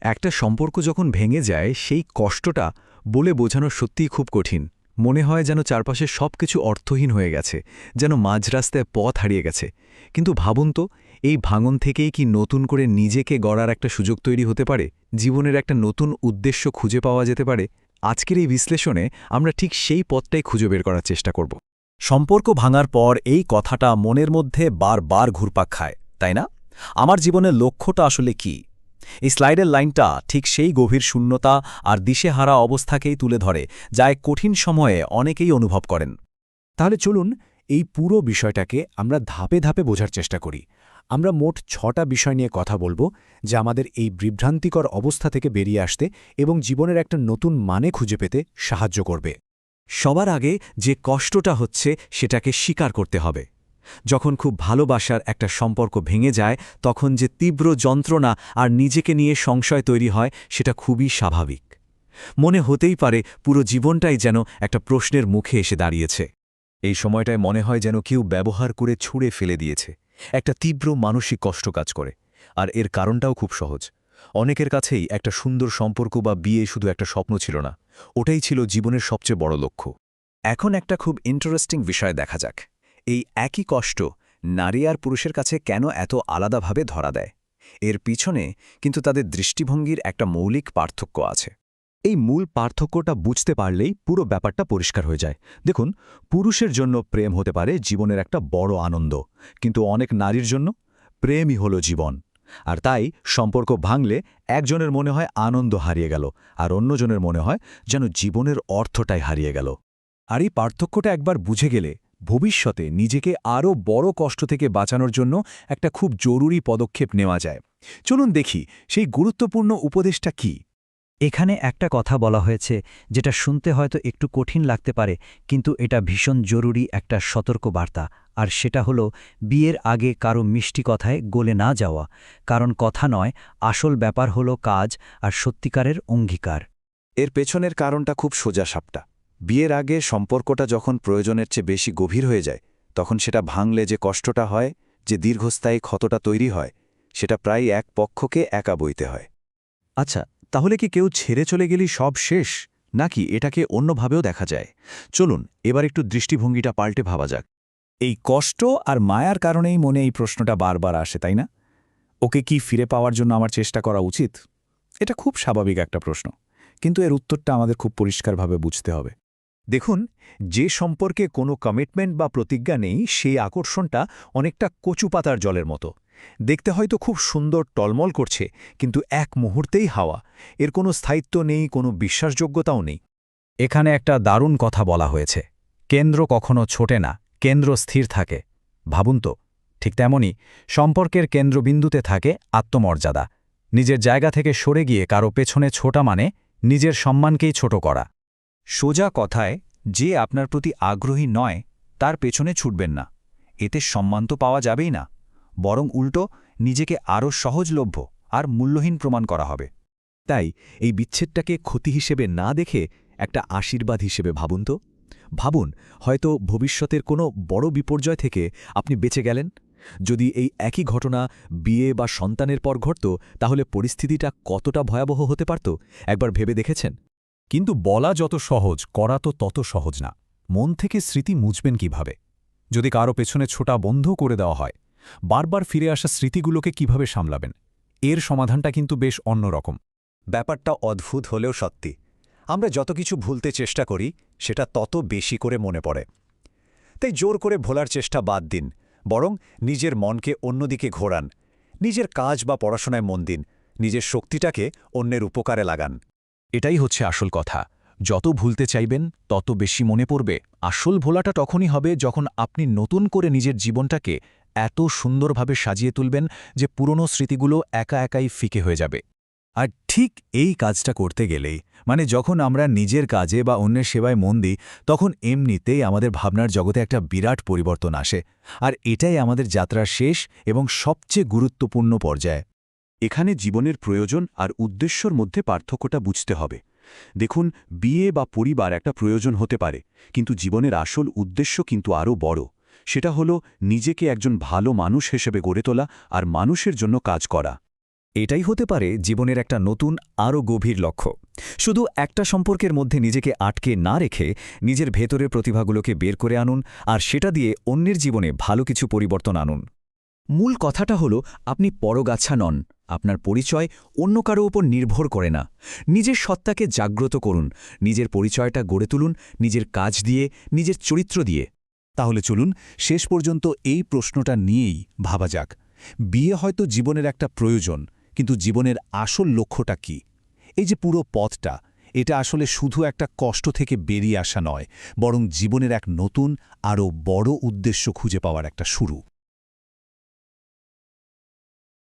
একটা সম্পর্ক যখন ভেঙে যায় সেই কষ্টটা বলে বোঝানো সত্যিই খুব কঠিন। মনে হয় যেন চারপাশে সবকিছু অর্থহীন হয়ে গেছে, যেন মাঝ রাস্তায় পথ হারিয়ে গেছে। কিন্তু ভাবুন তো, এই ভাঙন থেকেই কি নতুন করে নিজেকে গড়ার একটা সুযোগ তৈরি হতে পারে, জীবনের একটা নতুন উদ্দেশ্য খুঁজে পাওয়া যেতে পারে? আজকের এই বিশ্লেষণে আমরা ঠিক সেই পথটাই খুঁজে বের করার চেষ্টা করব। সম্পর্ক ভাঙার পর এই কথাটা মনের মধ্যে বারবার ঘুরপাক খায়, তাই না? আমার জীবনের লক্ষ্যটা আসলে কি? এই স্লাইডের লাইনটা ঠিক সেই গভীর শূন্যতা আর দিশেহারা অবস্থাকেই তুলে ধরে, যা এক কঠিন সময়ে অনেকেই অনুভব করেন। তাহলে চলুন এই পুরো বিষয়টাকে আমরা ধাপে ধাপে বোঝার চেষ্টা করি। আমরা মোট ৬টা বিষয় নিয়ে কথা বলবো, যা আমাদের এই বিভ্রান্তিকর অবস্থা থেকে বেরিয়ে আসতে এবং জীবনের একটা নতুন মানে খুঁজে পেতে সাহায্য করবে। সবার আগে যে কষ্টটা হচ্ছে সেটাকে স্বীকার করতে হবে। যখন খুব ভালোবাসার একটা সম্পর্ক ভেঙে যায়, তখন যে তীব্র যন্ত্রণা আর নিজেকে নিয়ে সংশয় তৈরি হয়, সেটা খুবই স্বাভাবিক। মনে হতেই পারে পুরো জীবনটাই যেন একটা প্রশ্নের মুখে এসে দাঁড়িয়েছে। এই সময়টায় মনে হয় যেন কেউ ব্যবহার করে ছুঁড়ে ফেলে দিয়েছে। একটা তীব্র মানসিক কষ্ট কাজ করে। আর এর কারণটাও খুব সহজ। অনেকের কাছেই একটা সুন্দর সম্পর্ক বা বিয়ে শুধু একটা স্বপ্ন ছিল না, ওটাই ছিল জীবনের সবচেয়ে বড় লক্ষ্য। এখন একটা খুব ইন্টারেস্টিং বিষয় দেখা যাক। এই একই কষ্ট নারী আর পুরুষের কাছে কেন এত আলাদাভাবে ধরা দেয়? এর পিছনে কিন্তু তাদের দৃষ্টিভঙ্গির একটা মৌলিক পার্থক্য আছে। এই মূল পার্থক্যটা বুঝতে পারলেই পুরো ব্যাপারটা পরিষ্কার হয়ে যায়। দেখুন, পুরুষের জন্য প্রেম হতে পারে জীবনের একটা বড় আনন্দ, কিন্তু অনেক নারীর জন্য প্রেমই হলো জীবন। আর তাই সম্পর্ক ভাঙলে একজনের মনে হয় আনন্দ হারিয়ে গেল, আর অন্যজনের মনে হয় যেন জীবনের অর্থটাই হারিয়ে গেল। আর এই পার্থক্যটা একবার বুঝে গেলে ভবিষ্যতে নিজেকে আরও বড় কষ্ট থেকে বাঁচানোর জন্য একটা খুব জরুরি পদক্ষেপ নেওয়া যায়। চলুন দেখি সেই গুরুত্বপূর্ণ উপদেশটা কি। এখানে একটা কথা বলা হয়েছে যেটা শুনতে হয়তো একটু কঠিন লাগতে পারে, কিন্তু এটা ভীষণ জরুরি একটা সতর্কবার্তা। আর সেটা হলো বিয়ের আগে কারো মিষ্টি কথায় গলে না যাওয়া। কারণ কথা নয়, আসল ব্যাপার হলো কাজ আর সত্যিকারের অঙ্গীকার। এর পেছনের কারণটা খুব সোজাসাপটা। বিয়ের আগে সম্পর্কটা যখন প্রয়োজনের চেয়ে বেশি গভীর হয়ে যায়, তখন সেটা ভাঙলে যে কষ্টটা হয়, যে দীর্ঘস্থায়ী ক্ষতটা তৈরি হয়, সেটা প্রায় এক পক্ষকে একা বইতে হয়। আচ্ছা, তাহলে কি কেউ ছেড়ে চলে গেলি সব শেষ, নাকি এটাকে অন্যভাবেও দেখা যায়? চলুন এবার একটু দৃষ্টিভঙ্গিটা পাল্টে ভাবা যাক। এই কষ্ট আর মায়ার কারণেই মনে এই প্রশ্নটা বারবার আসে, তাই না? ওকে কি ফিরে পাওয়ার জন্য আমার চেষ্টা করা উচিত? এটা খুব স্বাভাবিক একটা প্রশ্ন, কিন্তু এর উত্তরটা আমাদের খুব পরিষ্কারভাবে বুঝতে হবে। দেখুন, যে সম্পর্কে কোনো কমিটমেন্ট বা প্রতিজ্ঞা নেই, সেই আকর্ষণটা অনেকটা কচু পাতার জলের মতো। দেখতে হয়তো খুব সুন্দর টলমল করছে, কিন্তু এক মুহূর্তেই হাওয়া। এর কোনো স্থায়িত্ব নেই, কোনো বিশ্বাসযোগ্যতাও নেই। এখানে একটা দারুণ কথা বলা হয়েছে, কেন্দ্র কখনো ছোটে না, কেন্দ্র স্থির থাকে। ভাবুন তো, ঠিক তেমনি সম্পর্কের কেন্দ্রবিন্দুতে থাকে আত্মমর্যাদা। নিজের জায়গা থেকে সরে গিয়ে কারো পেছনে ছোটা মানে নিজের সম্মানকেই ছোট করা। সোজা কথায়, যে আপনার প্রতি আগ্রহী নয় তার পেছনে ছুটবেন না। এতে সম্মান তো পাওয়া যাবেই না, বরং উল্টো নিজেকে আরও সহজলভ্য আর মূল্যহীন প্রমাণ করা হবে। তাই এই বিচ্ছেদটাকে ক্ষতি হিসেবে না দেখে একটা আশীর্বাদ হিসেবে ভাবুন তো। ভাবুন, হয়তো ভবিষ্যতের কোনো বড় বিপর্যয় থেকে আপনি বেঁচে গেলেন। যদি এই একই ঘটনা বিয়ে বা সন্তানের পর ঘটত, তাহলে পরিস্থিতিটা কতটা ভয়াবহ হতে পারত একবার ভেবে দেখেছেন? কিন্তু বলা যত সহজ, করা তো তত সহজ না। মন থেকে স্মৃতি মুছবেন কিভাবে? যদি কারো পেছনে ছোটা বন্ধ করে দেওয়া হয়, বারবার ফিরে আসা স্মৃতিগুলোকে কিভাবে সামলাবেন? এর সমাধানটা কিন্তু বেশ অন্যরকম। ব্যাপারটা অদ্ভুত হলেও সত্যি। আমরা যত কিছু ভুলতে চেষ্টা করি, সেটা তত বেশি করে মনে পড়ে। তাই জোর করে ভোলার চেষ্টা বাদ দিন, বরং নিজের মনকে অন্যদিকে ঘোরান। নিজের কাজ বা পড়াশোনায় মন দিন, নিজের শক্তিটাকে অন্যের উপকারে লাগান। এটাই হচ্ছে আসল কথা। যত ভুলতে চাইবেন তত বেশি মনে পড়বে। আসল ভোলাটা তখনই হবে যখন আপনি নতুন করে নিজের জীবনটাকে এত সুন্দরভাবে সাজিয়ে তুলবেন যে পুরনো স্মৃতিগুলো একা একাই ফিকে হয়ে যাবে। আর ঠিক এই কাজটা করতে গেলেই, মানে যখন আমরা নিজের কাজে বা অন্যের সেবায় মন দিই, তখন এমনিতেই আমাদের ভাবনার জগতে একটা বিরাট পরিবর্তন আসে। আর এটাই আমাদের যাত্রার শেষ এবং সবচেয়ে গুরুত্বপূর্ণ পর্যায়। এখানে জীবনের প্রয়োজন আর উদ্দেশ্যর মধ্যে পার্থক্যটা বুঝতে হবে। দেখুন, বিয়ে বা পরিবার একটা প্রয়োজন হতে পারে, কিন্তু জীবনের আসল উদ্দেশ্য কিন্তু আরও বড়। সেটা হলো নিজেকে একজন ভালো মানুষ হিসেবে গড়ে তোলা আর মানুষের জন্য কাজ করা। এটাই হতে পারে জীবনের একটা নতুন আরও গভীর লক্ষ্য। শুধু একটা সম্পর্কের মধ্যে নিজেকে আটকে না রেখে নিজের ভেতরের প্রতিভাগুলোকে বের করে আনুন, আর সেটা দিয়ে অন্যের জীবনে ভালো কিছু পরিবর্তন আনুন। মূল কথাটা হলো, আপনি পরগাছা নন। আপনার পরিচয় অন্য কারো উপর নির্ভর করে না। নিজের সত্তাকে জাগ্রত করুন, নিজের পরিচয়টা গড়ে তুলুন, নিজের কাজ দিয়ে, নিজের চরিত্র দিয়ে। তাহলে চলুন শেষ পর্যন্ত এই প্রশ্নটা নিয়েই ভাবা যাক। বিয়ে হয়তো জীবনের একটা প্রয়োজন, কিন্তু জীবনের আসল লক্ষ্যটা কি? এই যে পুরো পথটা, এটা আসলে শুধু একটা কষ্ট থেকে বেরিয়ে আসা নয়, বরং জীবনের এক নতুন, আরও বড় উদ্দেশ্য খুঁজে পাওয়ার একটা শুরু।